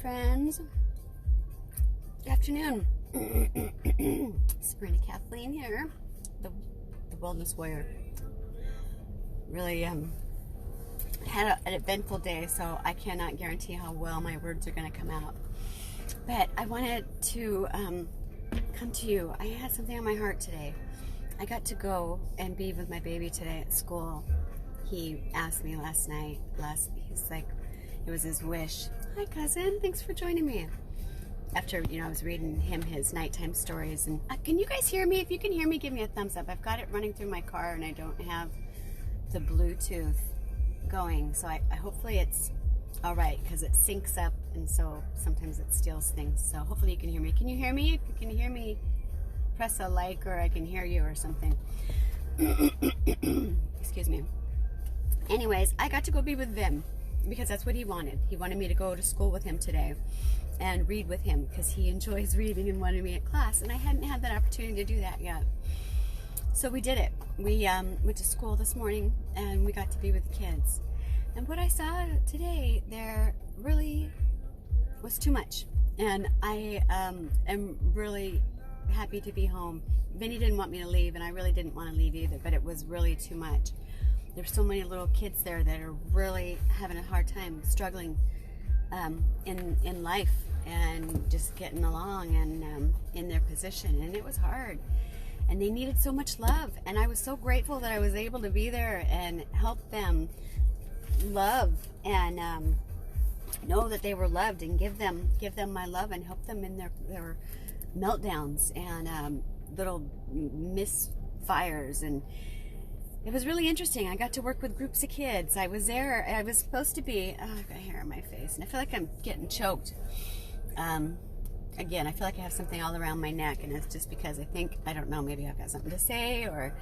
friends. Good afternoon. Sabrina Kathleen here, the Wellness Warrior. Really had an eventful day, so I cannot guarantee how well my words are going to come out. But I wanted to come to you. I had something on my heart today. I got to go and be with my baby today at school. He asked me last night. He's like, it was his wish. Hi, cousin. Thanks for joining me. After, I was reading him his nighttime stories. And can you guys hear me? If you can hear me, give me a thumbs up. I've got it running through my car, and I don't have the Bluetooth going. So I hopefully it's all right, because it syncs up, and so sometimes it steals things. So hopefully you can hear me. Can you hear me? If you can hear me, press a like, or I can hear you or something. Excuse me. Anyways, I got to go be with Vim because that's what he wanted. He wanted me to go to school with him today and read with him because he enjoys reading and wanted me at class, and I hadn't had that opportunity to do that yet. So we did it. We went to school this morning, and we got to be with the kids. And what I saw today there really was too much. And I am really happy to be home. Vinny didn't want me to leave, and I really didn't want to leave either, but it was really too much. There's so many little kids there that are really having a hard time, struggling in life and just getting along and in their position. And it was hard. And they needed so much love. And I was so grateful that I was able to be there and help them love and know that they were loved, and give them my love and help them in their meltdowns and little misfires. And it was really interesting. I got to work with groups of kids. I was there. I was supposed to be. Oh, I've got hair on my face, and I feel like I'm getting choked. Again, I feel like I have something all around my neck, and it's just because I don't know, maybe I've got something to say, or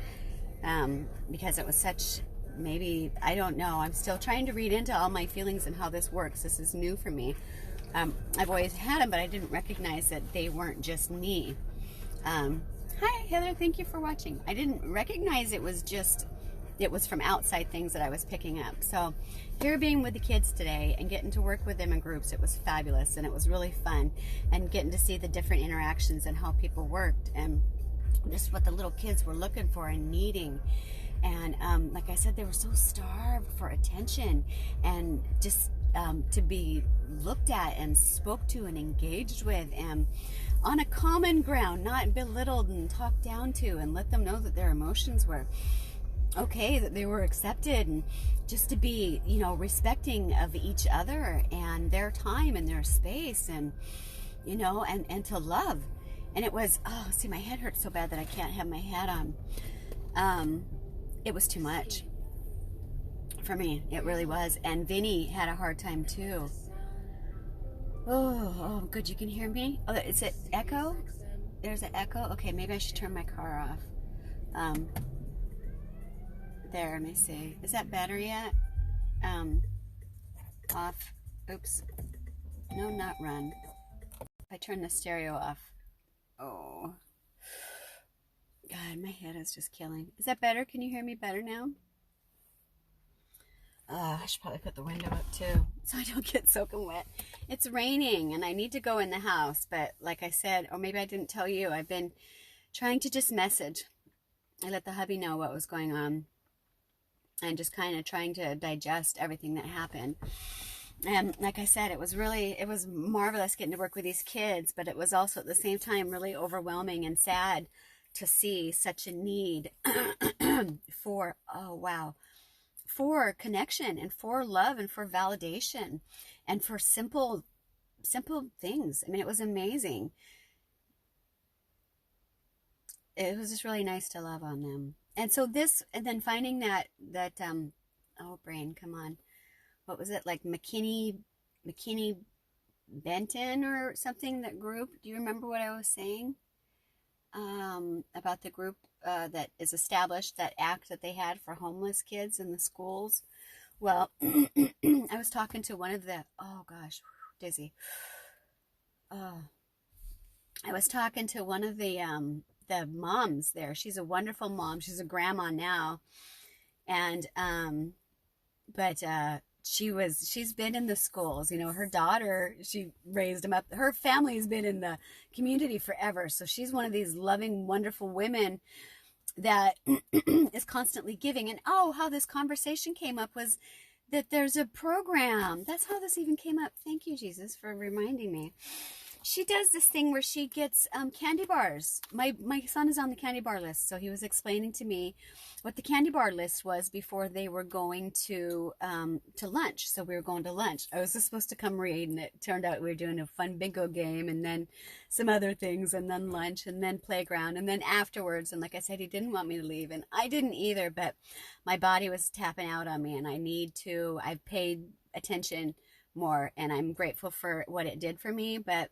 because it was such, maybe, I don't know. I'm still trying to read into all my feelings and how this works. This is new for me. I've always had them, but I didn't recognize that they weren't just me. Hi, Heather. Thank you for watching. I didn't recognize it was from outside things that I was picking up. So here, being with the kids today and getting to work with them in groups, it was fabulous, and it was really fun, and getting to see the different interactions and how people worked and just what the little kids were looking for and needing. And like I said, they were so starved for attention and just to be looked at and spoke to and engaged with, and on a common ground, not belittled and talked down to, and let them know that their emotions were okay, that they were accepted, and just to be, respecting of each other and their time and their space, and, and to love. And it was, see, my head hurts so bad that I can't have my hat on. It was too much for me. It really was. And Vinny had a hard time too. Oh, good. You can hear me? Oh, is it echo? There's an echo? Okay, maybe I should turn my car off. There, let me see. Is that better yet? Off. Oops. No, not run. I turn the stereo off. Oh. God, my head is just killing. Is that better? Can you hear me better now? I should probably put the window up too, so I don't get soaking wet. It's raining, and I need to go in the house, but like I said, or maybe I didn't tell you, I've been trying to just message. I let the hubby know what was going on, and just kind of trying to digest everything that happened. And like I said, it was marvelous getting to work with these kids, but it was also at the same time really overwhelming and sad to see such a need for, for connection, and for love, and for validation, and for simple things. I mean, it was amazing. It was just really nice to love on them. And so and then finding that oh, brain, come on. What was it, like McKinney Benton or something, that group? Do you remember what I was saying? About the group that is established, that act that they had for homeless kids in the schools. Well, I was talking to one of the, oh gosh, dizzy. I was talking to one of the moms there. She's a wonderful mom. She's a grandma now. And, but she's been in the schools, you know, her daughter, she raised them up. Her family's been in the community forever. So she's one of these loving, wonderful women that is constantly giving. And how this conversation came up was that there's a program. That's how this even came up. Thank you, Jesus, for reminding me. She does this thing where she gets candy bars. My son is on the candy bar list, so he was explaining to me what the candy bar list was before they were going to lunch. So we were going to lunch. I was just supposed to come read, and it turned out we were doing a fun bingo game, and then some other things, and then lunch, and then playground, and then afterwards. And like I said, he didn't want me to leave, and I didn't either. But my body was tapping out on me, and I've paid attention more, and I'm grateful for what it did for me, but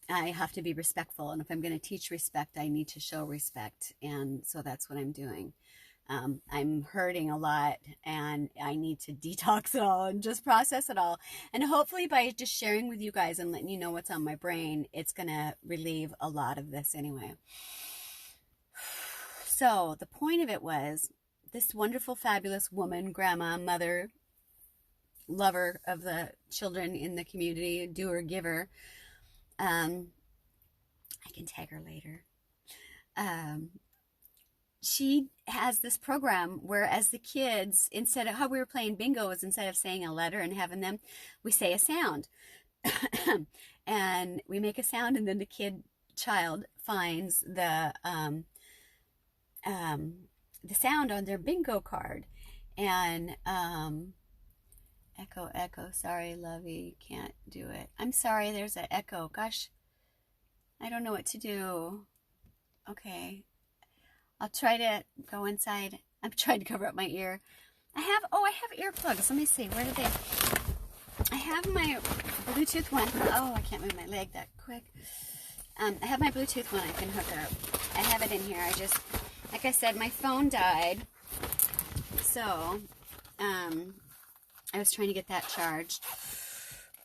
I have to be respectful, and if I'm going to teach respect, I need to show respect, and so that's what I'm doing. I'm hurting a lot, and I need to detox it all and just process it all, and hopefully by just sharing with you guys and letting you know what's on my brain, it's going to relieve a lot of this anyway. So the point of it was, this wonderful, fabulous woman, grandma, mother, lover of the children in the community, doer, giver. I can tag her later. She has this program where, as the kids, instead of how we were playing bingo, is instead of saying a letter and having them, we say a sound. And we make a sound, and then the child finds the sound on their bingo card. And echo, sorry, Lovey, can't do it. I'm sorry, there's an echo. Gosh, I don't know what to do. Okay, I'll try to go inside. I'm trying to cover up my ear. I have earplugs. Let me see, where did they... I have my Bluetooth one. Oh, I can't move my leg that quick. I have my Bluetooth one I can hook up. I have it in here. Like I said, my phone died. So, I was trying to get that charged.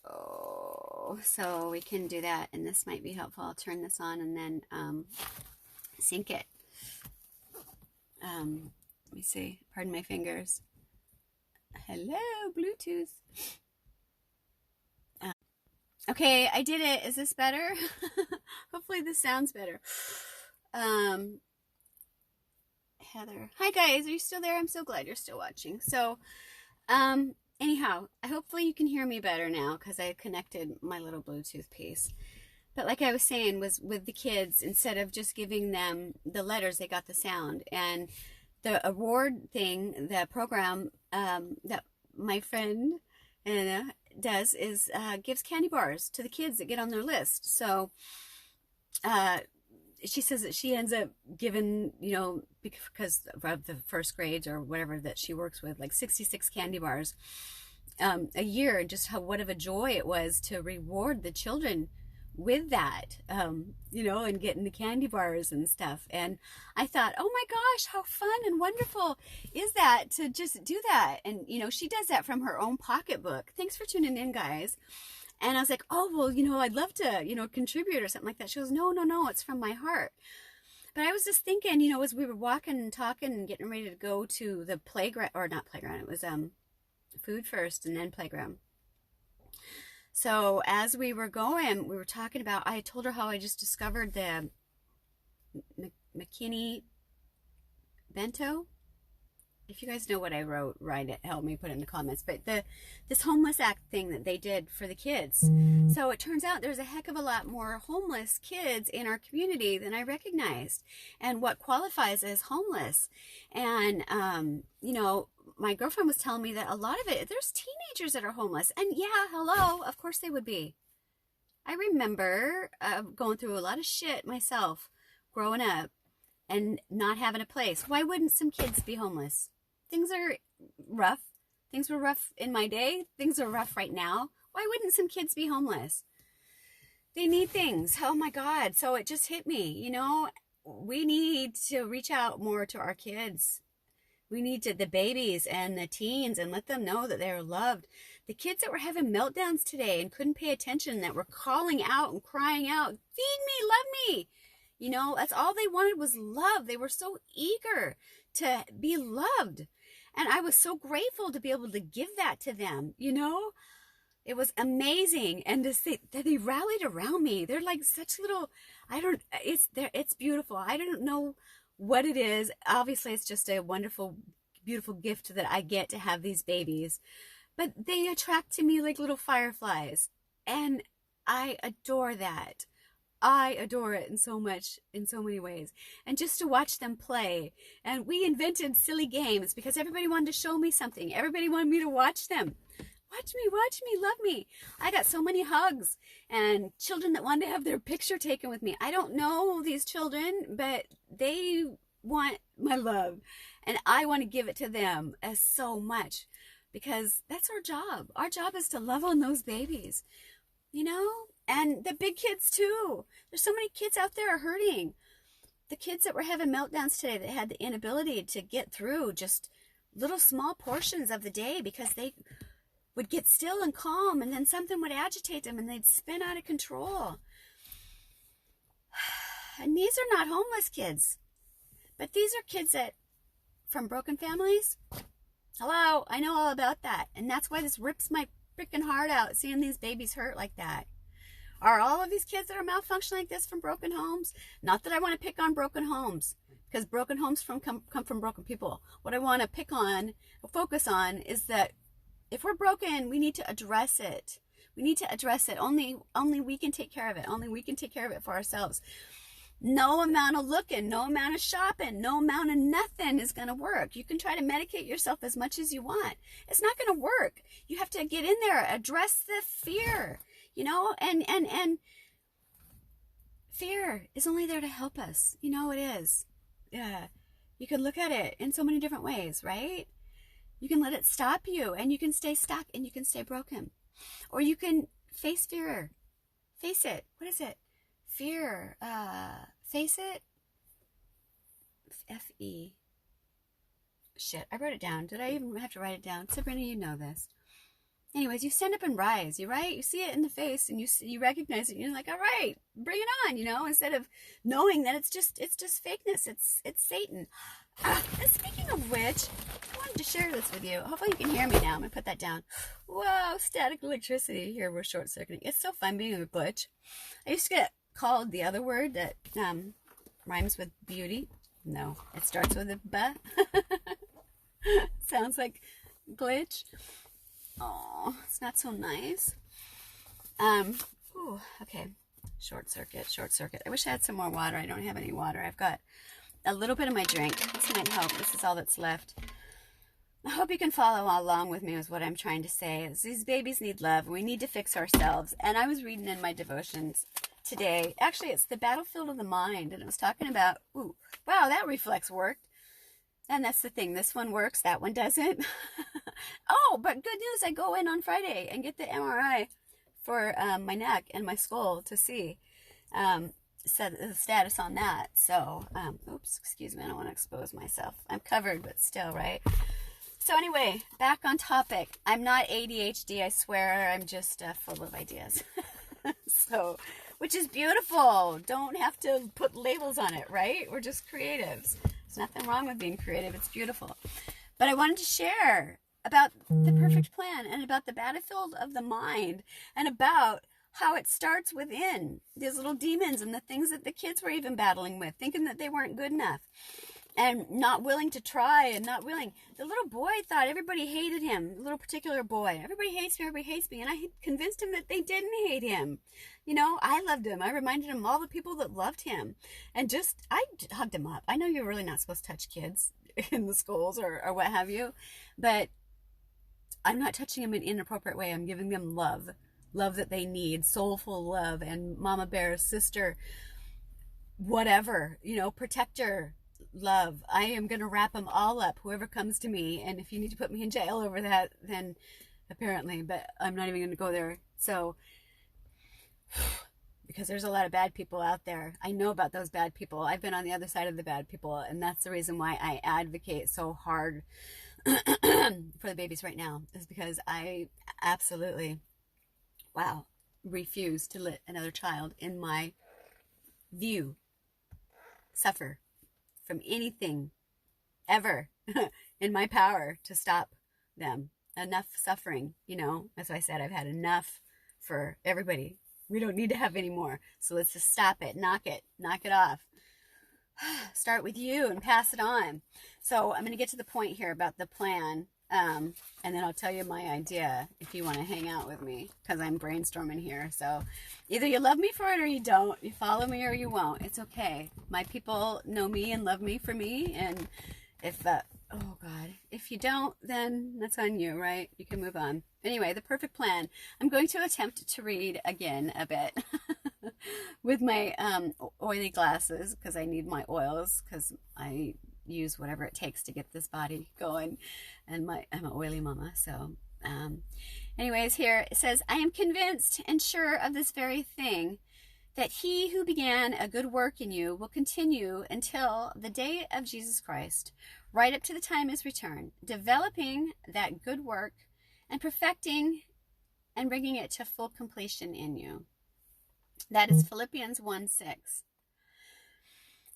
Oh, so we can do that, and this might be helpful. I'll turn this on and then sync it. Let me see. Pardon my fingers. Hello, Bluetooth. Okay, I did it. Is this better? Hopefully this sounds better. Heather. Hi, guys. Are you still there? I'm so glad you're still watching. So, anyhow, hopefully you can hear me better now because I connected my little Bluetooth piece. But like I was saying, was with the kids, instead of just giving them the letters, they got the sound. And the award thing, the program that my friend Anna does is gives candy bars to the kids that get on their list. So she says that she ends up giving, because of the first grades or whatever that she works with, like 66 candy bars a year, and just what of a joy it was to reward the children with that, and getting the candy bars and stuff. And I thought, oh my gosh, how fun and wonderful is that to just do that. And, she does that from her own pocketbook. Thanks for tuning in, guys. And I was like, oh, well, I'd love to, contribute or something like that. She goes, no, it's from my heart. But I was just thinking, as we were walking and talking and getting ready to go to the playground, or not playground, it was food first and then playground. So as we were going, we were talking about, I told her how I just discovered the McKinney bento. If you guys know what I wrote, write it, help me put it in the comments. But this homeless act thing that they did for the kids. So it turns out there's a heck of a lot more homeless kids in our community than I recognized, and what qualifies as homeless. And, my girlfriend was telling me that a lot of it, there's teenagers that are homeless. And yeah, hello, of course they would be. I remember going through a lot of shit myself growing up and not having a place. Why wouldn't some kids be homeless? Things are rough. Things were rough in my day. Things are rough right now. Why wouldn't some kids be homeless? They need things. Oh my God. So it just hit me, we need to reach out more to our kids. We need to, the babies and the teens, and let them know that they're loved. The kids that were having meltdowns today and couldn't pay attention, that were calling out and crying out, feed me, love me. That's all they wanted was love. They were so eager to be loved. And I was so grateful to be able to give that to them, you know? It was amazing. And to see that they rallied around me. They're like such little, it's beautiful. I don't know what it is. Obviously, it's just a wonderful, beautiful gift that I get to have these babies. But they attract to me like little fireflies. And I adore that. I adore it in so many ways. And just to watch them play. And we invented silly games because everybody wanted to show me something. Everybody wanted me to watch them. Watch me, love me. I got so many hugs and children that wanted to have their picture taken with me. I don't know these children, but they want my love. And I want to give it to them as so much because that's our job. Our job is to love on those babies, you know? And the big kids too. There's so many kids out there hurting. The kids that were having meltdowns today that had the inability to get through just little small portions of the day because they would get still and calm, and then something would agitate them and they'd spin out of control. And these are not homeless kids, but these are kids that from broken families. Hello, I know all about that. And that's why this rips my freaking heart out, seeing these babies hurt like that. Are all of these kids that are malfunctioning like this from broken homes? Not that I want to pick on broken homes, because broken homes come from broken people. What I want to pick on, focus on, is that if we're broken, we need to address it. We need to address it. Only we can take care of it. Only we can take care of it for ourselves. No amount of looking, no amount of shopping, no amount of nothing is going to work. You can try to medicate yourself as much as you want. It's not going to work. You have to get in there, address the fear, you know, and fear is only there to help us. You know, it is. Yeah. You can look at it in so many different ways, right? You can let it stop you, and you can stay stuck, and you can stay broken. Or you can face fear. Face it. What is it? Fear. Face it. F-E. Shit, I wrote it down. Did I even have to write it down? Sabrina, you know this. Anyways, you stand up and rise, right? You see it in the face, and you recognize it. And you're like, all right, bring it on, you know, instead of knowing that it's just fakeness. It's Satan. And speaking of which, I wanted to share this with you. Hopefully you can hear me now. I'm going to put that down. Whoa, static electricity. Here we're short-circuiting. It's so fun being a glitch. I used to get called the other word that rhymes with beauty. No, it starts with a B. Sounds like glitch. Oh, it's not so nice. Okay. Short circuit. I wish I had some more water. I don't have any water. I've got a little bit of my drink. This might help. This is all that's left. I hope you can follow along with me with what I'm trying to say. These babies need love. We need to fix ourselves. And I was reading in my devotions today. Actually, it's the battlefield of the mind. And it was talking about, wow, that reflex worked. And that's the thing. This one works. That one doesn't. Oh, but good news. I go in on Friday and get the MRI for my neck and my skull to see the status on that. So, oops, excuse me. I don't want to expose myself. I'm covered, but still, right? So anyway, back on topic. I'm not ADHD, I swear. I'm just full of ideas. So, which is beautiful. Don't have to put labels on it, right? We're just creatives. There's nothing wrong with being creative. It's beautiful. But I wanted to share about the perfect plan and about the battlefield of the mind and about how it starts within these little demons and the things that the kids were even battling with, thinking that they weren't good enough and not willing to try and not willing. The little boy thought everybody hated him, the little particular boy. Everybody hates me. And I convinced him that they didn't hate him. You know, I loved him. I reminded him of all the people that loved him. And I hugged him up. I know you're really not supposed to touch kids in the schools or what have you, but I'm not touching them in an inappropriate way. I'm giving them love that they need, soulful love, and Mama Bear's sister, whatever, you know, protector love. I am going to wrap them all up, whoever comes to me. And if you need to put me in jail over that, then apparently, but I'm not even going to go there. So, because there's a lot of bad people out there. I know about those bad people. I've been on the other side of the bad people. And that's the reason why I advocate so hard for the babies right now, is because I absolutely, refuse to let another child in my view suffer from anything ever. in my power to stop them. Enough suffering, you know. As I said, I've had enough for everybody. We don't need to have any more. So let's just stop it, knock it off. Start with you and pass it on. So I'm going to get to the point here about the plan. And then I'll tell you my idea if you want to hang out with me, because I'm brainstorming here. So either you love me for it or you don't. You follow me or you won't. It's okay. My people know me and love me for me. And if, oh God, if you don't, then that's on you, right? You can move on. Anyway, the perfect plan. I'm going to attempt to read again a bit with my oily glasses, because I need my oils, because I use whatever it takes to get this body going, and I'm an oily mama. So anyways, here it says, I am convinced and sure of this very thing, that he who began a good work in you will continue until the day of Jesus Christ, right up to the time of his return, developing that good work and perfecting and bringing it to full completion in you. That is Philippians 1:6.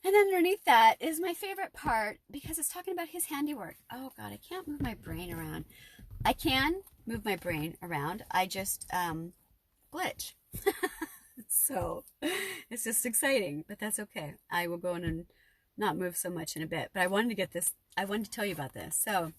And underneath that is my favorite part, because it's talking about his handiwork. Oh God, I can't move my brain around. I can move my brain around. I just glitch. So it's just exciting, but that's okay. I will go in and not move so much in a bit. But I wanted to get this. I wanted to tell you about this. So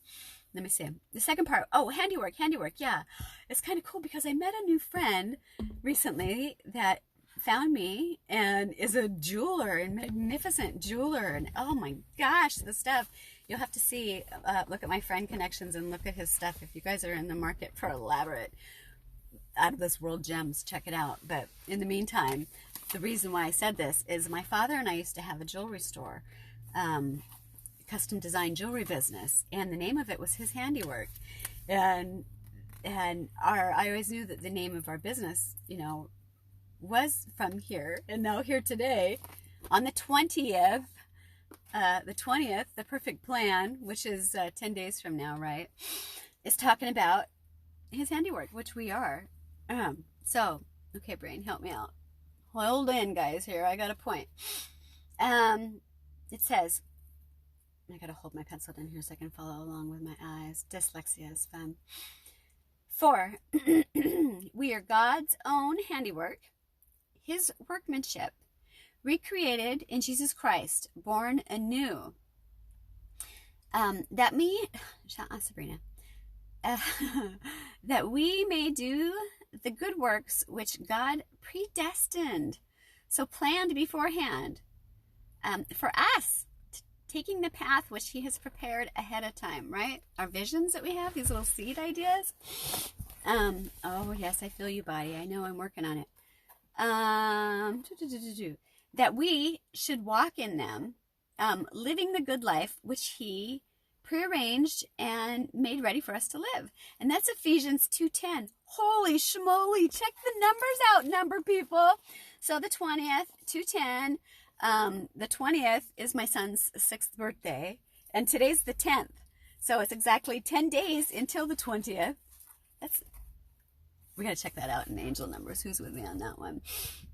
let me see. The second part. Oh, handiwork. Yeah. It's kind of cool, because I met a new friend recently that found me and is a jeweler, and magnificent jeweler, and oh my gosh, the stuff you'll have to see. Look at my friend connections and look at his stuff. If you guys are in the market for elaborate, out of this world gems, check it out. But in the meantime, the reason why I said this is my father and I used to have a jewelry store, custom design jewelry business, and the name of it was his handiwork. And I always knew that the name of our business, you know, was from here. And now here today on the 20th, the perfect plan, which is 10 days from now, right, is talking about his handiwork, which we are. So okay, brain, help me out. Hold in, guys, here I got a point. It says, I gotta hold my pencil down here so I can follow along with my eyes. Dyslexia is fun. 4, we are God's own handiwork, his workmanship, recreated in Jesus Christ, born anew. Sabrina, that we may do the good works which God predestined, so planned beforehand, for us, taking the path which he has prepared ahead of time, right? Our visions that we have, these little seed ideas. Oh yes, I feel you, body. I know, I'm working on it. That we should walk in them, living the good life which he prearranged and made ready for us to live. And that's Ephesians 2:10. Holy schmoly, check the numbers out, number people. So the 20th, 2:10. The 20th is my son's 6th birthday, and today's the 10th. So it's exactly 10 days until the 20th. We got to check that out in angel numbers. Who's with me on that one?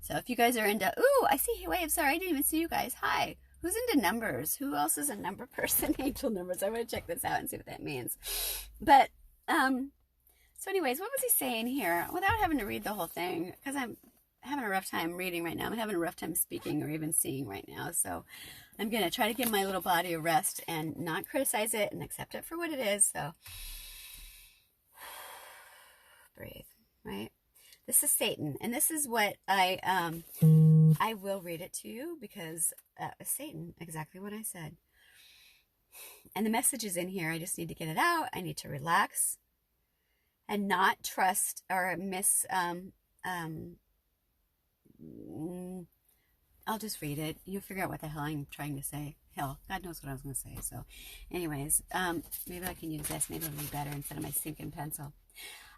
So if you guys are into, ooh, I see, wait, I'm sorry, I didn't even see you guys. Hi. Who's into numbers? Who else is a number person? Angel numbers. I want to check this out and see what that means. But, so anyways, what was he saying here? Without having to read the whole thing, because I'm having a rough time reading right now. I'm having a rough time speaking or even seeing right now. So I'm going to try to give my little body a rest and not criticize it and accept it for what it is. So breathe, right? This is Satan. And this is what I will read it to you, because Satan, exactly what I said. And the message is in here. I just need to get it out. I need to relax and not trust or I'll just read it. You'll figure out what the hell I'm trying to say. Hell, God knows what I was going to say. So anyways, maybe I can use this. Maybe it'll be better instead of my stinking pencil.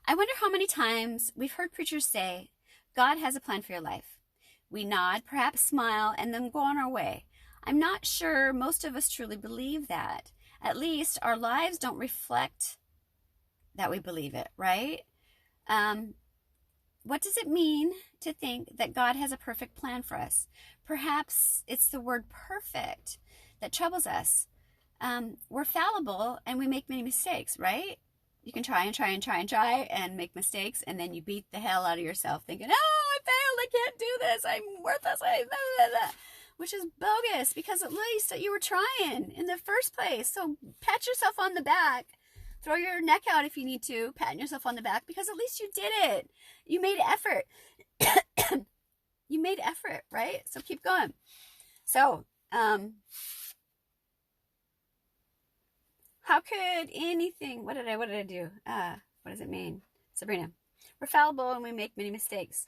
I wonder how many times we've heard preachers say, God has a plan for your life. We nod, perhaps smile, and then go on our way. I'm not sure most of us truly believe that. At least our lives don't reflect that we believe it, right? What does it mean to think that God has a perfect plan for us? Perhaps it's the word perfect that troubles us. we're fallible and we make many mistakes, right? You can try and try and try and try and make mistakes, and then you beat the hell out of yourself thinking, oh, I failed, I can't do this, I'm worthless, which is bogus, because at least you were trying in the first place. So pat yourself on the back. Throw your neck out if you need to, patting yourself on the back, because at least you did it. You made effort. You made effort, right? So keep going. So, how could anything, what did I do? What does it mean? Sabrina, we're fallible and we make many mistakes.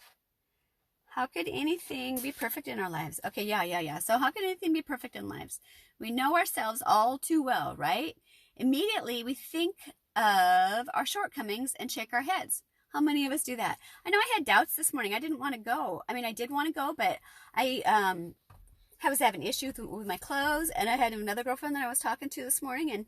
How could anything be perfect in our lives? Okay, yeah. So how could anything be perfect in lives? We know ourselves all too well, right? Immediately we think of our shortcomings and shake our heads. How many of us do that? I know I had doubts this morning. I didn't want to go. I mean, I did want to go, but I was having issues with my clothes, and I had another girlfriend that I was talking to this morning,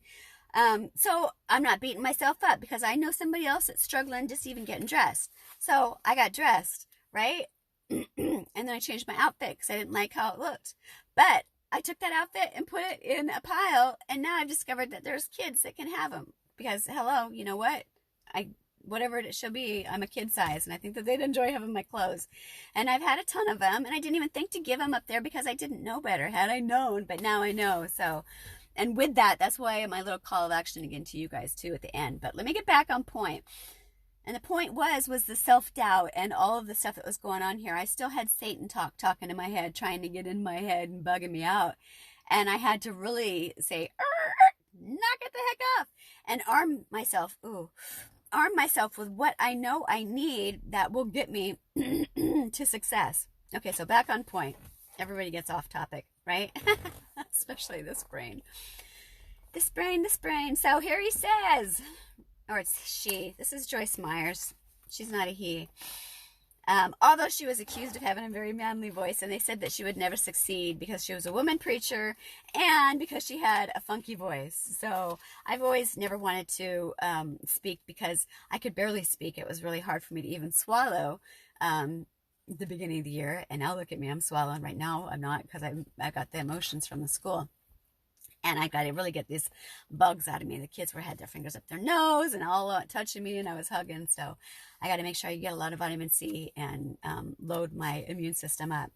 and so I'm not beating myself up, because I know somebody else that's struggling just even getting dressed. So I got dressed, right? And then I changed my outfit because I didn't like how it looked. But I took that outfit and put it in a pile, and now I've discovered that there's kids that can have them. Because, hello, you know what? Whatever it shall be, I'm a kid size, and I think that they'd enjoy having my clothes. And I've had a ton of them, and I didn't even think to give them up there because I didn't know better. Had I known, but now I know. So, and with that, that's why my little call of action again to you guys too at the end. But let me get back on point. And the point was the self-doubt and all of the stuff that was going on here. I still had Satan talking in my head, trying to get in my head and bugging me out. And I had to really say, knock it the heck off, and arm myself with what I know I need that will get me to success. Okay, so back on point. Everybody gets off topic, right? Especially this brain. This brain. So here he says, or it's she. This is Joyce Myers. She's not a he. Although she was accused of having a very manly voice, and they said that she would never succeed because she was a woman preacher and because she had a funky voice. So I've always never wanted to speak because I could barely speak. It was really hard for me to even swallow the beginning of the year. And now look at me, I'm swallowing right now. I'm not, because I got the emotions from the school. And I got to really get these bugs out of me. The kids had their fingers up their nose and all touching me, and I was hugging. So I got to make sure I get a lot of vitamin C and load my immune system up.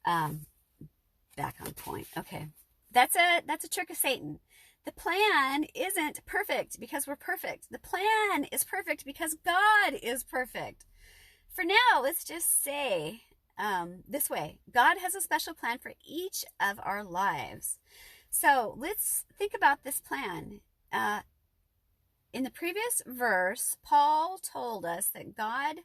Back on point. Okay. That's a trick of Satan. The plan isn't perfect because we're perfect. The plan is perfect because God is perfect. For now, let's just say this way. God has a special plan for each of our lives. So let's think about this plan. In the previous verse, Paul told us that God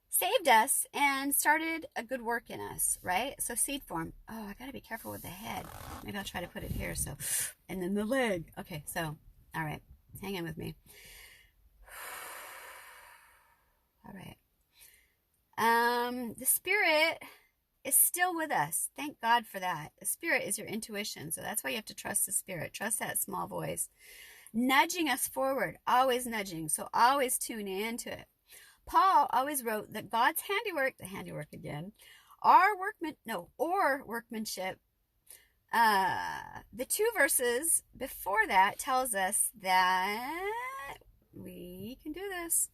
saved us and started a good work in us, right? So seed form. Oh, I got to be careful with the head. Maybe I'll try to put it here. So, and then the leg. Okay, so, all right. Hang in with me. All right. The Spirit is still with us. Thank God for that. The Spirit is your intuition. So that's why you have to trust the Spirit. Trust that small voice. Nudging us forward. Always nudging. So always tune into it. Paul always wrote that God's handiwork, the handiwork again, or workmanship. The two verses before that tells us that we can do this.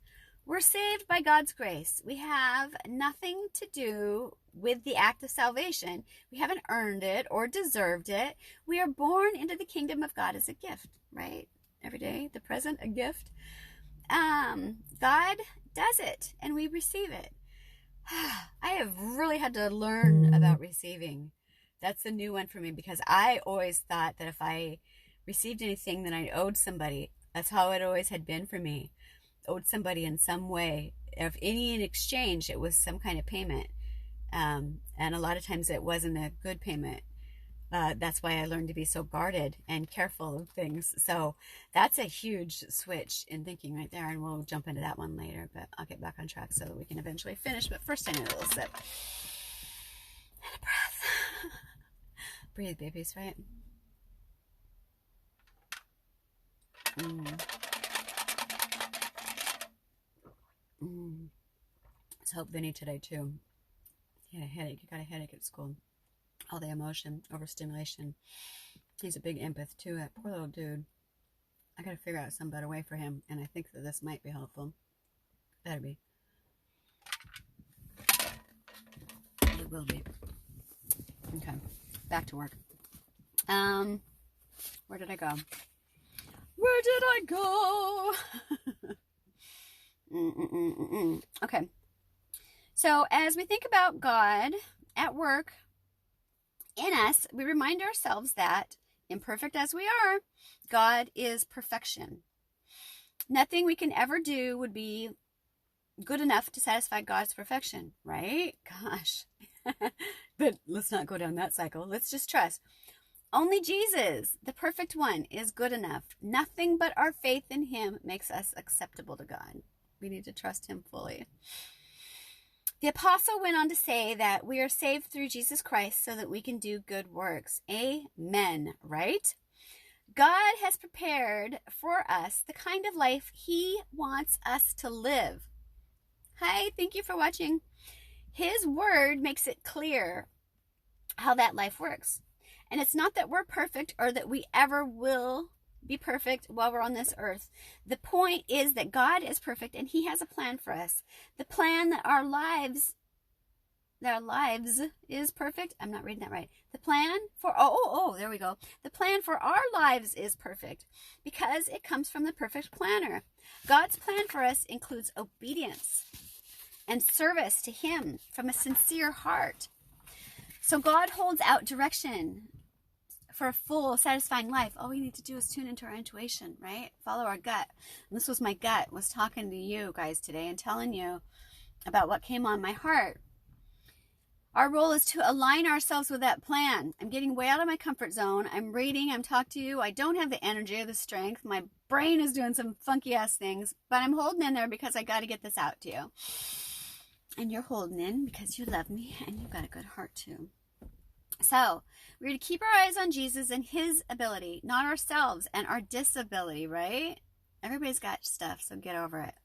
We're saved by God's grace. We have nothing to do with the act of salvation. We haven't earned it or deserved it. We are born into the kingdom of God as a gift, right? Every day, the present, a gift. God does it, and we receive it. I have really had to learn about receiving. That's a new one for me, because I always thought that if I received anything, then I owed somebody. That's how it always had been for me. Owed somebody in some way. If any in exchange, it was some kind of payment. And a lot of times it wasn't a good payment. That's why I learned to be so guarded and careful of things. So that's a huge switch in thinking right there. And we'll jump into that one later. But I'll get back on track so that we can eventually finish. But first I need a little sip. And a breath. Breathe, babies, right? Let's hope Vinny today too. He had a headache. He got a headache at school. All the emotion, overstimulation. He's a big empath too, that poor little dude. I gotta figure out some better way for him, and I think that this might be helpful. Better be. It will be. Okay, back to work. Where did I go? Where did I go? Okay. So as we think about God at work in us, we remind ourselves that, imperfect as we are, God is perfection. Nothing we can ever do would be good enough to satisfy God's perfection, right? Gosh. But let's not go down that cycle. Let's just trust. Only Jesus, the perfect one, is good enough. Nothing but our faith in him makes us acceptable to God. We need to trust him fully. The apostle went on to say that we are saved through Jesus Christ so that we can do good works. Amen, right? God has prepared for us the kind of life he wants us to live. Hi, thank you for watching. His word makes it clear how that life works. And it's not that we're perfect or that we ever will be perfect while we're on this earth. The point is that God is perfect and he has a plan for us. The plan that our lives is perfect. I'm not reading that right. The plan for, there we go. The plan for our lives is perfect because it comes from the perfect planner. God's plan for us includes obedience and service to him from a sincere heart. So God holds out direction for a full, satisfying life. All we need to do is tune into our intuition, right? Follow our gut. And this was my gut, was talking to you guys today and telling you about what came on my heart. Our role is to align ourselves with that plan. I'm getting way out of my comfort zone. I'm reading, I'm talking to you. I don't have the energy or the strength. My brain is doing some funky ass things, but I'm holding in there because I got to get this out to you. And you're holding in because you love me and you've got a good heart too. So we're to keep our eyes on Jesus and his ability, not ourselves and our disability, right? Everybody's got stuff, so get over it.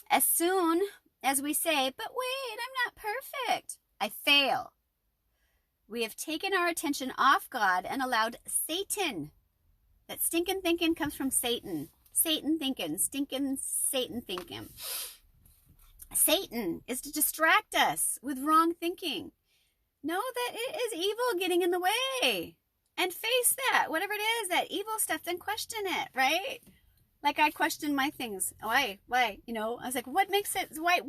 As soon as we say, but wait, I'm not perfect, I fail, we have taken our attention off God and allowed Satan. That stinking thinking comes from Satan. Satan thinking, stinking Satan thinking. Satan is to distract us with wrong thinking. Know that it is evil getting in the way and face that. Whatever it is, that evil stuff, then question it, right? Like I questioned my things. Why? You know, I was like, what makes it, why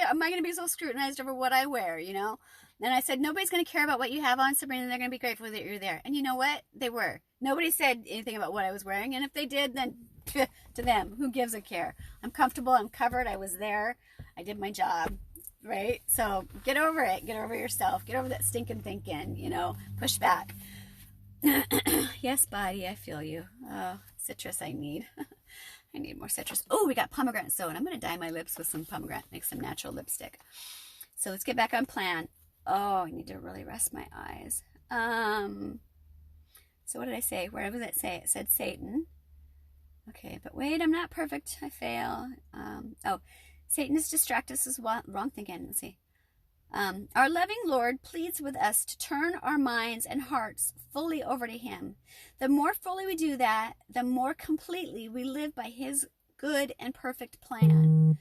am I going to be so scrutinized over what I wear, you know? And I said, nobody's going to care about what you have on, Sabrina. They're going to be grateful that you're there. And you know what? They were. Nobody said anything about what I was wearing. And if they did, then to them, who gives a care? I'm comfortable. I'm covered. I was there. I did my job. Right? So get over it. Get over yourself. Get over that stinking thinking, you know, push back. Yes, body, I feel you. Oh, citrus I need. I need more citrus. Oh, we got pomegranate soda. I'm going to dye my lips with some pomegranate, make some natural lipstick. So let's get back on plan. Oh, I need to really rest my eyes. So what did I say? Where did it say? It said Satan. Okay, but wait, I'm not perfect. I fail. Satan is distract us as well. Wrong thinking. Let's see. Our loving Lord pleads with us to turn our minds and hearts fully over to him. The more fully we do that, the more completely we live by his good and perfect plan.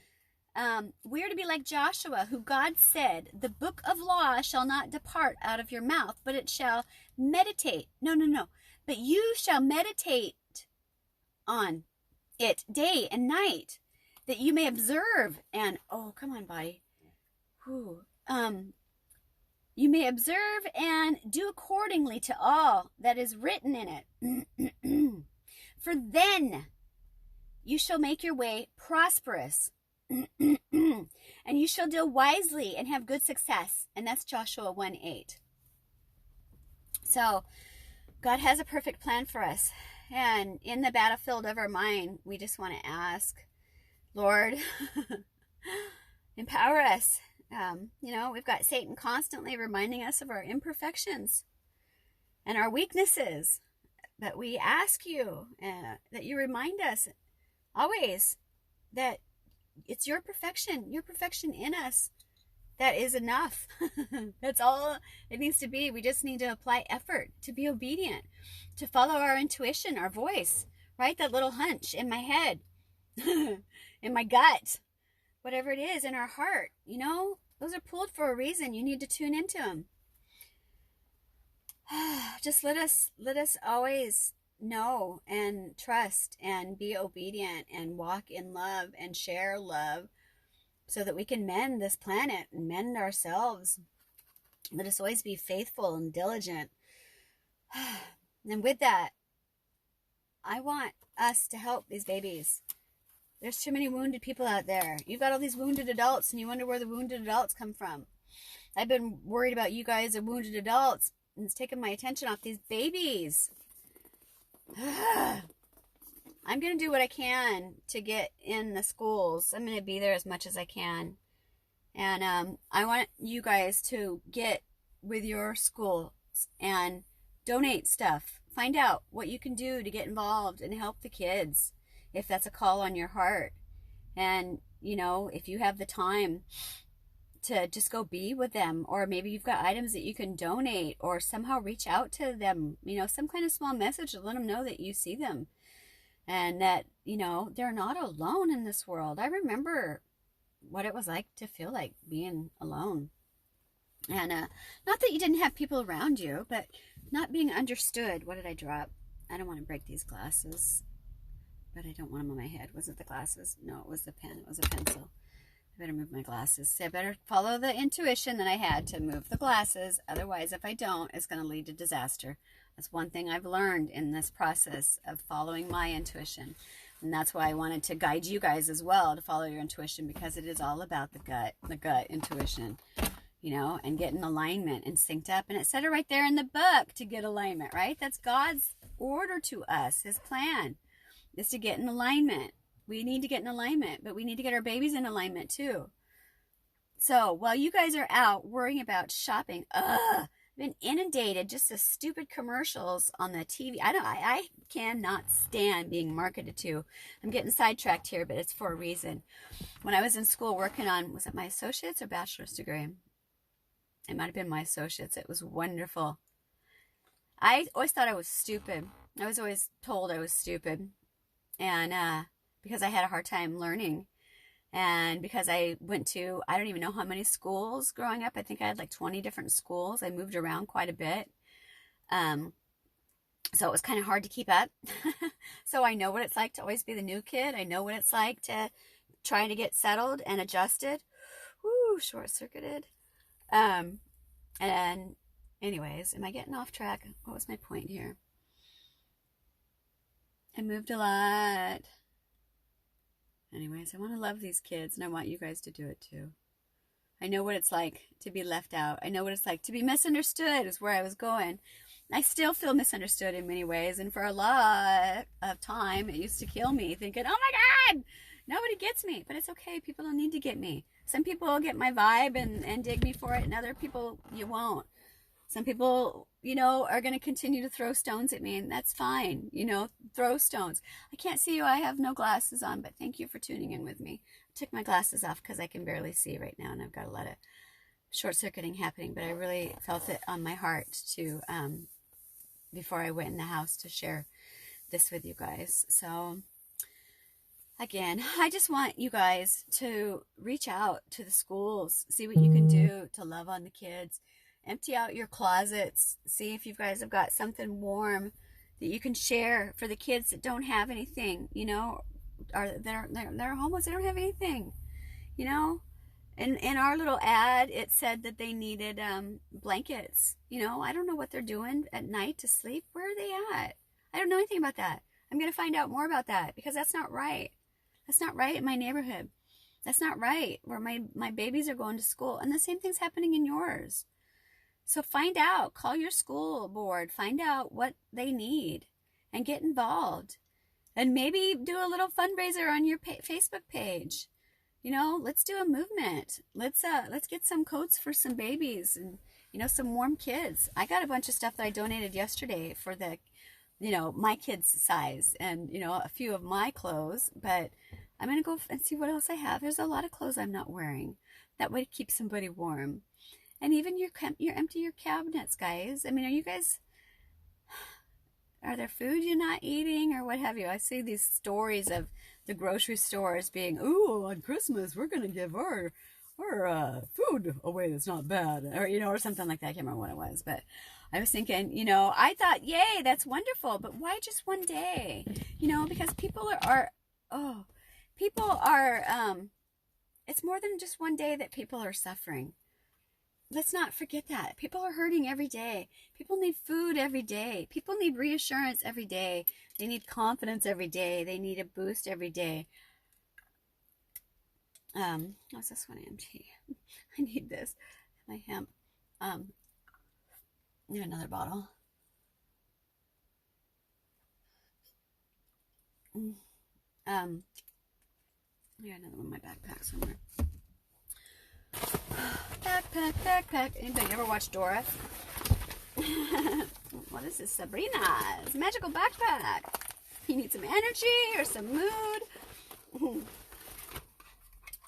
We are to be like Joshua, who God said, the book of law shall not depart out of your mouth, but it shall meditate. No. But you shall meditate on it day and night, that you may observe and, oh, come on, body. Whew. You may observe and do accordingly to all that is written in it. For then you shall make your way prosperous, and you shall deal wisely and have good success. And that's Joshua 1:8. So God has a perfect plan for us. And in the battlefield of our mind, we just want to ask, Lord, empower us. We've got Satan constantly reminding us of our imperfections and our weaknesses. But we ask you that you remind us always that it's your perfection in us that is enough. That's all it needs to be. We just need to apply effort, to be obedient, to follow our intuition, our voice, right? That little hunch in my head, in my gut, whatever it is, in our heart, those are pulled for a reason. You need to tune into them. Just let us always know and trust and be obedient and walk in love and share love, so that we can mend this planet and mend ourselves. Let us always be faithful and diligent. And with that, I want us to help these babies. There's too many wounded people out there. You've got all these wounded adults, and you wonder where the wounded adults come from. I've been worried about you guys and wounded adults, and it's taken my attention off these babies. I'm going to do what I can to get in the schools. I'm going to be there as much as I can. And I want you guys to get with your schools and donate stuff. Find out what you can do to get involved and help the kids, if that's a call on your heart. And, if you have the time to just go be with them, or maybe you've got items that you can donate, or somehow reach out to them, some kind of small message to let them know that you see them. And that, they're not alone in this world. I remember what it was like to feel like being alone. And not that you didn't have people around you, but not being understood. What did I drop? I don't want to break these glasses, but I don't want them on my head. Was it the glasses? No, it was the pen. It was a pencil. I better move my glasses. So I better follow the intuition that I had to move the glasses. Otherwise, if I don't, it's going to lead to disaster. That's one thing I've learned in this process of following my intuition. And that's why I wanted to guide you guys as well to follow your intuition, because it is all about the gut intuition, and getting alignment and synced up. And it said it right there in the book, to get alignment, right? That's God's order to us. His plan is to get in alignment. We need to get in alignment, but we need to get our babies in alignment too. So while you guys are out worrying about shopping, been inundated just the stupid commercials on the TV. I cannot stand being marketed to. I'm getting sidetracked here, but it's for a reason. When I was in school working on, was it my associate's or bachelor's degree? It might have been my associate's. It was wonderful. I always thought I was stupid. I was always told I was stupid. And because I had a hard time learning. And because I went to, I don't even know how many schools growing up. I think I had like 20 different schools. I moved around quite a bit. So it was kind of hard to keep up. So I know what it's like to always be the new kid. I know what it's like to try to get settled and adjusted. Woo, short-circuited. And anyways, am I getting off track? What was my point here? I moved a lot. Anyways, I want to love these kids, and I want you guys to do it too. I know what it's like to be left out. I know what it's like to be misunderstood, is where I was going. I still feel misunderstood in many ways, and for a lot of time, it used to kill me, thinking, oh my God, nobody gets me. But it's okay. People don't need to get me. Some people will get my vibe and dig me for it, and other people, you won't. Some people, are going to continue to throw stones at me, and that's fine. Throw stones. I can't see you. I have no glasses on, but thank you for tuning in with me. I took my glasses off because I can barely see right now, and I've got a lot of short-circuiting happening, but I really felt it on my heart to, before I went in the house, to share this with you guys. So, again, I just want you guys to reach out to the schools, see what you can do to love on the kids. Empty out your closets. See if you guys have got something warm that you can share for the kids that don't have anything, or they're homeless, they don't have anything, In our little ad, it said that they needed blankets. I don't know what they're doing at night to sleep. Where are they at? I don't know anything about that. I'm going to find out more about that, because that's not right. That's not right in my neighborhood. That's not right where my babies are going to school. And the same thing's happening in yours. So find out, call your school board, find out what they need and get involved. And maybe do a little fundraiser on your Facebook page. Let's do a movement. Let's get some coats for some babies and, some warm kids. I got a bunch of stuff that I donated yesterday for the, my kids' size and, a few of my clothes. But I'm going to go and see what else I have. There's a lot of clothes I'm not wearing that would keep somebody warm. And even you empty your cabinets, guys. I mean, are there food you're not eating or what have you? I see these stories of the grocery stores being, ooh, on Christmas, we're going to give our food away that's not bad, or, or something like that. I can't remember what it was, but I was thinking, I thought, yay, that's wonderful, but why just one day? Because people it's more than just one day that people are suffering. Let's not forget that. People are hurting every day. People need food every day. People need reassurance every day. They need confidence every day. They need a boost every day. What's this one empty? I need this. My hemp. Need another bottle. Yeah, another one in my backpack somewhere. Backpack. Anybody ever watch Dora? What is this? Sabrina's magical backpack. You need some energy or some mood.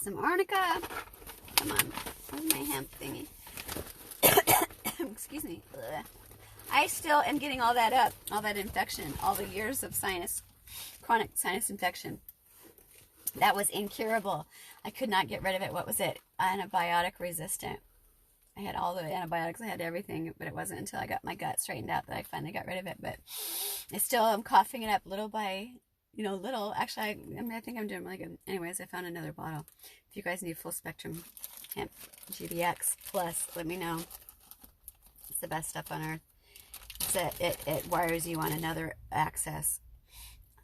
Some arnica. Come on. Where's my hemp thingy? Excuse me. Ugh. I still am getting all that infection, all the years of chronic sinus infection. That was incurable. I could not get rid of it. What was it? Antibiotic resistant. I had all the antibiotics. I had everything, but it wasn't until I got my gut straightened out that I finally got rid of it. But I still am coughing it up little by, little. Actually, I think I'm doing really good. Anyways, I found another bottle. If you guys need full spectrum hemp GBX plus, let me know. It's the best stuff on earth. It wires you on another access.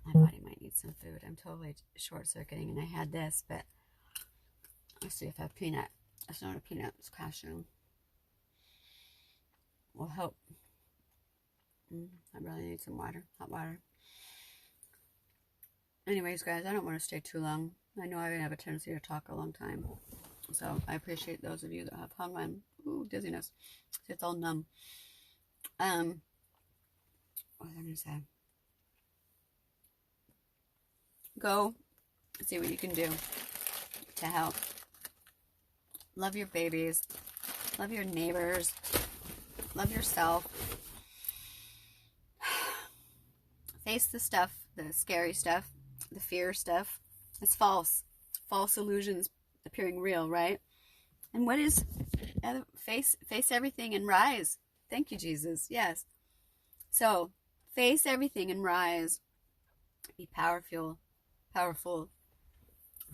My body might need some food. I'm totally short-circuiting, and I had this, but let's see if I have peanut. It's not a peanut. It's cashew. Will help. I really need some water, hot water. Anyways, guys, I don't want to stay too long. I know I have a tendency to talk a long time, so I appreciate those of you that have hung on. Ooh, dizziness. It's all numb. What was I going to say? Go see what you can do to help. Love your babies. Love your neighbors. Love yourself. Face the stuff, the scary stuff, the fear stuff. It's false. False illusions appearing real, right? And what is face everything and rise. Thank you, Jesus. Yes. So face everything and rise. Be powerful.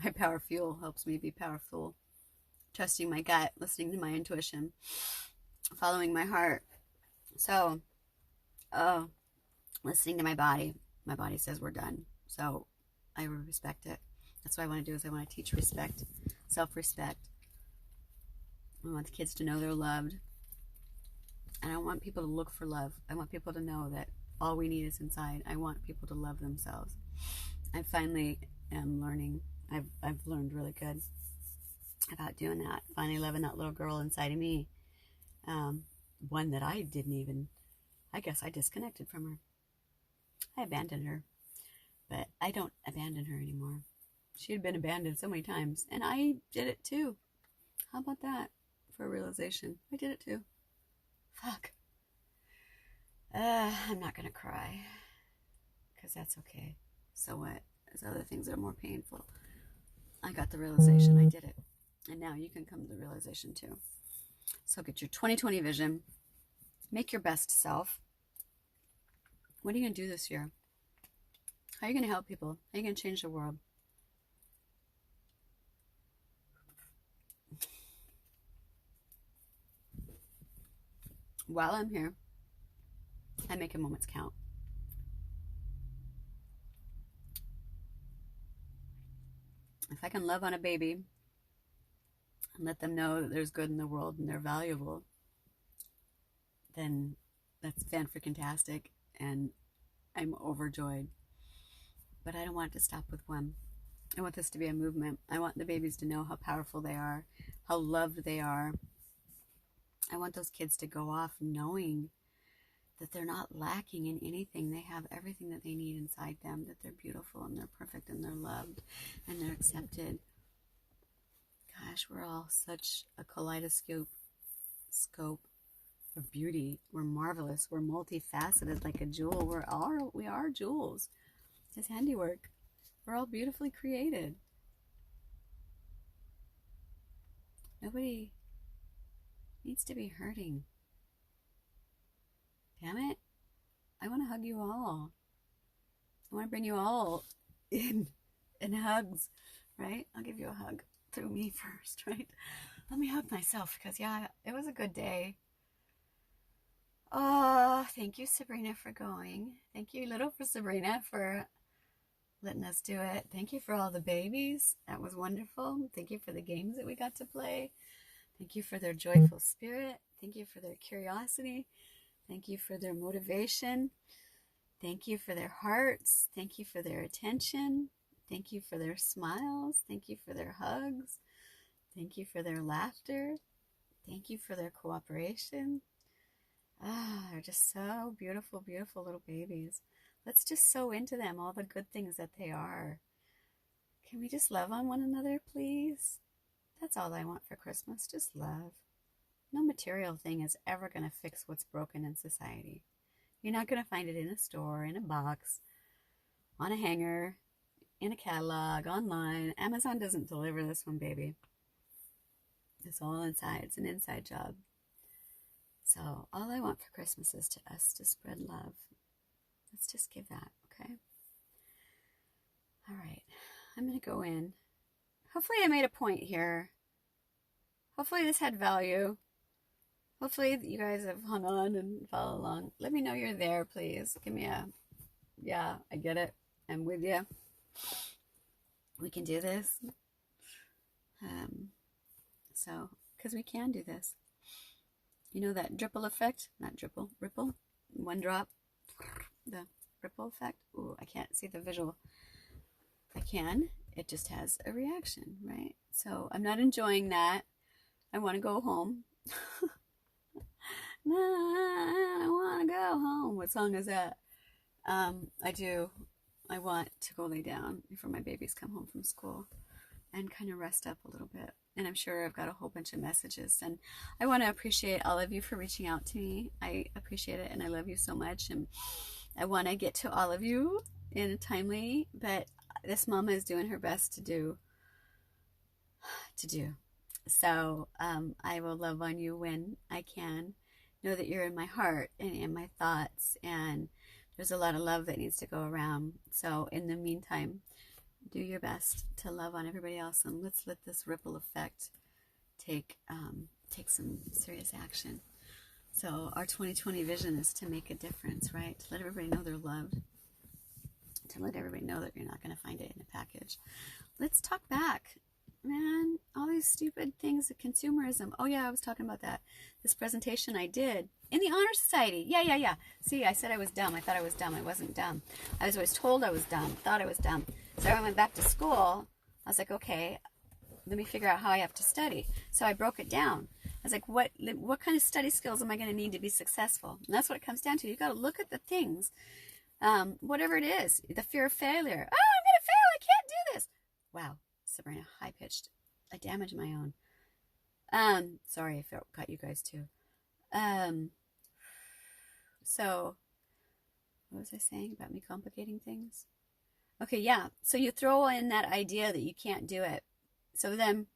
My power fuel helps me be powerful. Trusting my gut, listening to my intuition, following my heart. So, listening to my body. My body says we're done. So I respect it. That's what I want to do, is I want to teach respect, self-respect. I want the kids to know they're loved. And I want people to look for love. I want people to know that all we need is inside. I want people to love themselves. I finally am learning. I've learned really good about doing that. Finally loving that little girl inside of me. One that I guess I disconnected from her. I abandoned her. But I don't abandon her anymore. She had been abandoned so many times. And I did it too. How about that for a realization? I did it too. Fuck. I'm not going to cry. Because that's okay. So what? There's other things that are more painful. I got the realization. I did it. And now you can come to the realization too. So get your 2020 vision. Make your best self. What are you going to do this year? How are you going to help people? How are you going to change the world? While I'm here, I make a moments count. If I can love on a baby and let them know that there's good in the world and they're valuable, then that's fan-freaking-tastic, and I'm overjoyed. But I don't want it to stop with one. I want this to be a movement. I want the babies to know how powerful they are, how loved they are. I want those kids to go off knowing that they're not lacking in anything. They have everything that they need inside them, that they're beautiful and they're perfect and they're loved and they're accepted. God, gosh, we're all such a kaleidoscope scope of beauty. We're marvelous. We're multifaceted like a jewel. We are jewels. His handiwork. We're all beautifully created. Nobody needs to be hurting. Damn it. I want to hug you all. I want to bring you all in hugs, right? I'll give you a hug through me first, right? Let me hug myself because, yeah, it was a good day. Oh, thank you, Sabrina, for going. Thank you, little for Sabrina, for letting us do it. Thank you for all the babies. That was wonderful. Thank you for the games that we got to play. Thank you for their joyful spirit. Thank you for their curiosity. Thank you for their motivation. Thank you for their hearts. Thank you for their attention. Thank you for their smiles. Thank you for their hugs. Thank you for their laughter. Thank you for their cooperation. They're just so beautiful, beautiful little babies. Let's just sow into them all the good things that they are. Can we just love on one another, please? That's all I want for Christmas, just love. No material thing is ever going to fix what's broken in society. You're not going to find it in a store, in a box, on a hanger, in a catalog, online. Amazon doesn't deliver this one, baby. It's all inside. It's an inside job. So all I want for Christmas is to us to spread love. Let's just give that, okay? All right. I'm going to go in. Hopefully I made a point here. Hopefully this had value. Hopefully you guys have hung on and followed along. Let me know you're there, please. Give me a, yeah, I get it. I'm with you. We can do this. So, because we can do this. You know that dripple effect? Not dripple, ripple. One drop. The ripple effect. Ooh, I can't see the visual. I can. It just has a reaction, right? So I'm not enjoying that. I want to go home. No, I want to go home. What song is that? I do. I want to go lay down before my babies come home from school and kind of rest up a little bit. And I'm sure I've got a whole bunch of messages. And I want to appreciate all of you for reaching out to me. I appreciate it and I love you so much. And I want to get to all of you in a timely, but this mama is doing her best to do. So I will love on you when I can. Know that you're in my heart and in my thoughts, and there's a lot of love that needs to go around. So in the meantime, do your best to love on everybody else, and let's let this ripple effect take some serious action. So our 2020 vision is to make a difference, right? To let everybody know they're loved. To let everybody know that you're not going to find it in a package. Let's talk back. Man, all these stupid things of consumerism. Oh yeah, I was talking about that. This presentation I did in the Honor Society. Yeah. See, I said I was dumb. I thought I was dumb. I wasn't dumb. I was always told I was dumb. Thought I was dumb. So I went back to school. I was like, okay, let me figure out how I have to study. So I broke it down. I was like, what kind of study skills am I going to need to be successful? And that's what it comes down to. You got to look at the things, whatever it is. The fear of failure. Oh, I'm going to fail. I can't do this. Wow. Sabrina, high-pitched. I damaged my own. Sorry if it got you guys too. So, what was I saying about me complicating things? Okay, yeah. So you throw in that idea that you can't do it. So then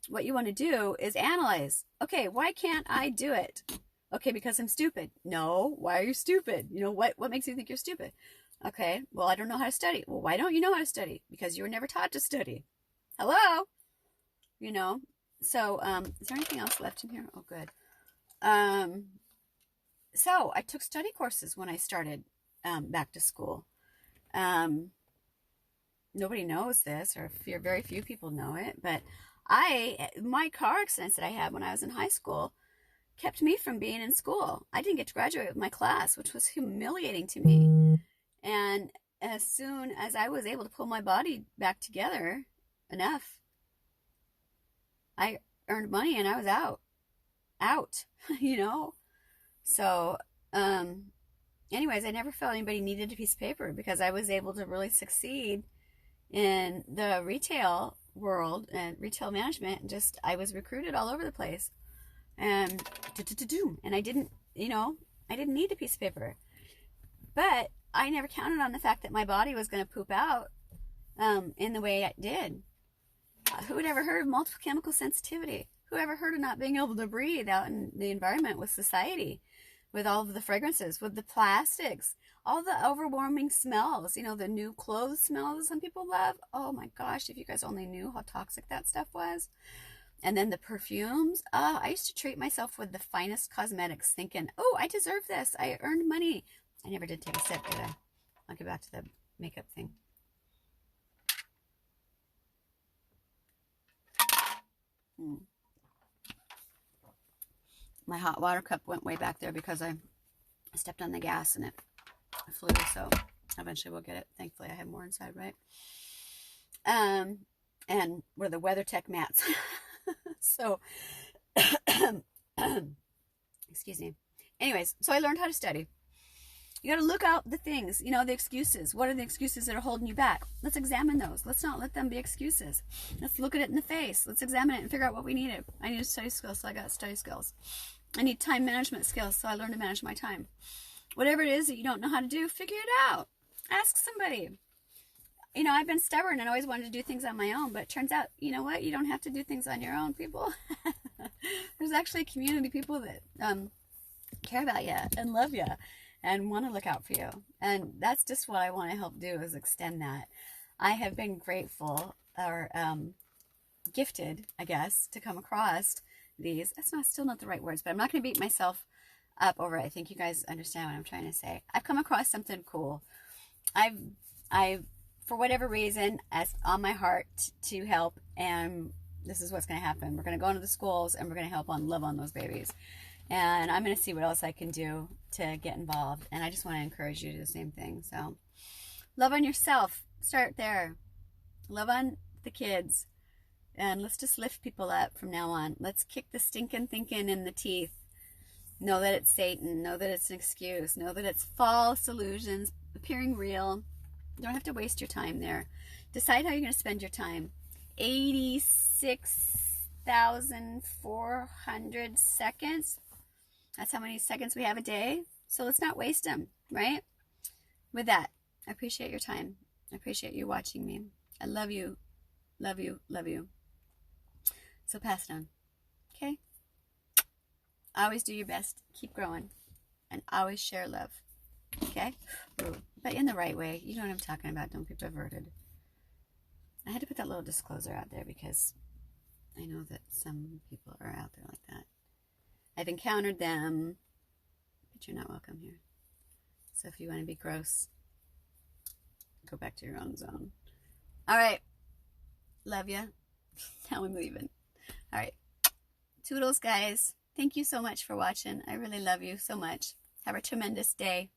what you want to do is analyze. Okay, why can't I do it? Okay, because I'm stupid. No, why are you stupid? You know, what makes you think you're stupid? Okay, well, I don't know how to study. Well, why don't you know how to study? Because you were never taught to study. Hello? You know? So, is there anything else left in here? Oh, good. So, I took study courses when I started back to school. Nobody knows this, or very few people know it, but my car accidents that I had when I was in high school kept me from being in school. I didn't get to graduate with my class, which was humiliating to me. And as soon as I was able to pull my body back together enough, I earned money and I was out, you know? So, anyways, I never felt anybody needed a piece of paper because I was able to really succeed in the retail world and retail management, and just I was recruited all over the place, and and I didn't, I didn't need the piece of paper, but I never counted on the fact that my body was going to poop out in the way it did. Who would ever heard of multiple chemical sensitivity? Who ever heard of not being able to breathe out in the environment with society, with all of the fragrances, with the plastics, all the overwhelming smells, the new clothes smells some people love. Oh my gosh, if you guys only knew how toxic that stuff was. And then the perfumes. I used to treat myself with the finest cosmetics thinking, oh, I deserve this. I earned money. I never did take a sip, did I? I'll get back to the makeup thing. My hot water cup went way back there because I stepped on the gas and it flew, so eventually we'll get it. Thankfully I have more inside, right? And we're the WeatherTech mats. So excuse me. Anyways, so I learned how to study. You got to look out the things, the excuses. What are the excuses that are holding you back? Let's examine those. Let's not let them be excuses. Let's look at it in the face. Let's examine it and figure out what we needed. I needed study skills, so I got study skills. I need time management skills, so I learned to manage my time. Whatever it is that you don't know how to do, figure it out. Ask somebody. I've been stubborn and always wanted to do things on my own, but it turns out, you know what? You don't have to do things on your own, people. There's actually a community of people that care about you and love you and want to look out for you. And that's just what I want to help do, is extend that. I have been grateful or gifted, I guess, to come across these. That's still not the right words, but I'm not going to beat myself up over it. I think you guys understand what I'm trying to say. I've come across something cool. I've for whatever reason, as on my heart to help, and this is what's going to happen. We're going to go into the schools and we're going to help love on those babies. And I'm going to see what else I can do to get involved. And I just want to encourage you to do the same thing. So love on yourself. Start there. Love on the kids. And let's just lift people up from now on. Let's kick the stinking thinking in the teeth. Know that it's Satan. Know that it's an excuse. Know that it's false illusions appearing real. You don't have to waste your time there. Decide how you're going to spend your time. 86,400 seconds. That's how many seconds we have a day. So let's not waste them, right? With that, I appreciate your time. I appreciate you watching me. I love you. Love you. Love you. So pass it on. Okay? Always do your best. Keep growing. And always share love. Okay? But in the right way. You know what I'm talking about. Don't get diverted. I had to put that little disclosure out there because I know that some people are out there like that. I've encountered them, but you're not welcome here. So if you want to be gross, go back to your own zone. All right. Love ya. Now I'm leaving. All right. Toodles, guys. Thank you so much for watching. I really love you so much. Have a tremendous day.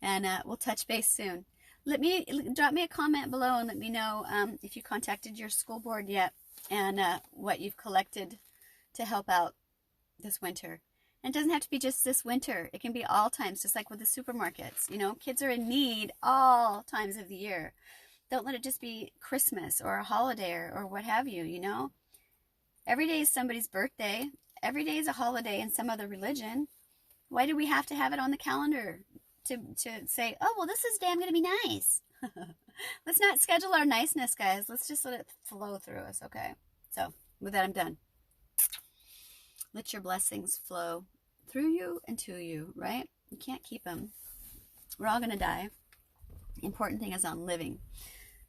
And we'll touch base soon. Drop me a comment below and let me know if you contacted your school board yet and what you've collected to help out this winter. And it doesn't have to be just this winter. It can be all times, just like with the supermarkets. Kids are in need all times of the year. Don't let it just be Christmas or a holiday or what have you, Every day is somebody's birthday. Every day is a holiday in some other religion. Why do we have to have it on the calendar to say, oh, well, this is damn going to be nice? Let's not schedule our niceness, guys. Let's just let it flow through us, okay? So, with that, I'm done. Let your blessings flow through you and to you, right? You can't keep them. We're all going to die. The important thing is on living.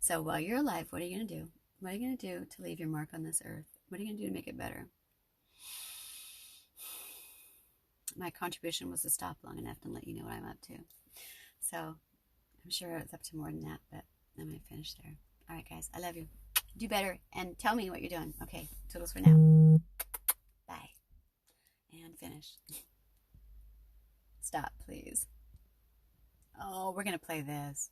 So while you're alive, what are you going to do? What are you going to do to leave your mark on this earth? What are you going to do to make it better? My contribution was to stop long enough to let you know what I'm up to. So I'm sure it's up to more than that, but I'm going to finish there. All right, guys. I love you. Do better and tell me what you're doing. Okay. Toodles for now. Bye. And finish. Stop, please. Oh, we're going to play this.